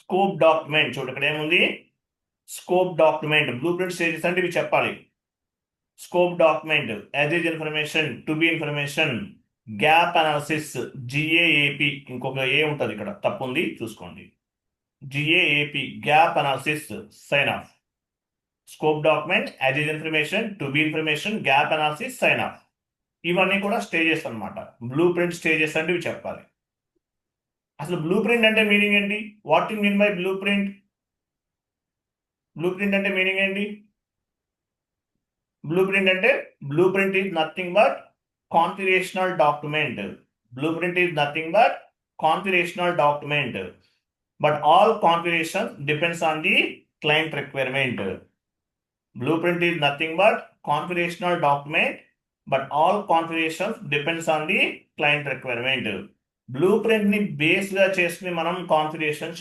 Scope document చూడు ఇక్కడ ఏముంది, scope document. Blueprint stages అంటే ఇవి చెప్పాలి. Scope document, as is information, to be information, gap analysis, G A A P, ఇంకొక ఏ ఉంటుంది ఇక్కడ తప్పు ఉంది చూసుకోండి, G A A P, gap analysis, sign off. Scope document, as is information, to be information, gap analysis, sign off. ఇవన్నీ కూడా స్టేజెస్ అన్నమాట. బ్లూ ప్రింట్ స్టేజెస్ అంటే ఇవి చెప్పాలి. అసలు బ్లూ ప్రింట్ అంటే మీనింగ్ ఏంటి? What you mean by blueprint? Blueprint అంటే మీనింగ్ ఏంటి? బ్లూ ప్రింట్ అంటే, blueprint is nothing but configurational document. Blueprint is nothing but configurational document, but all configuration depends on the client requirement. Blueprint is nothing but configurational document, but all configurations depends on the client requirement. Blueprint ని base గా చేసుకుని మనం configuration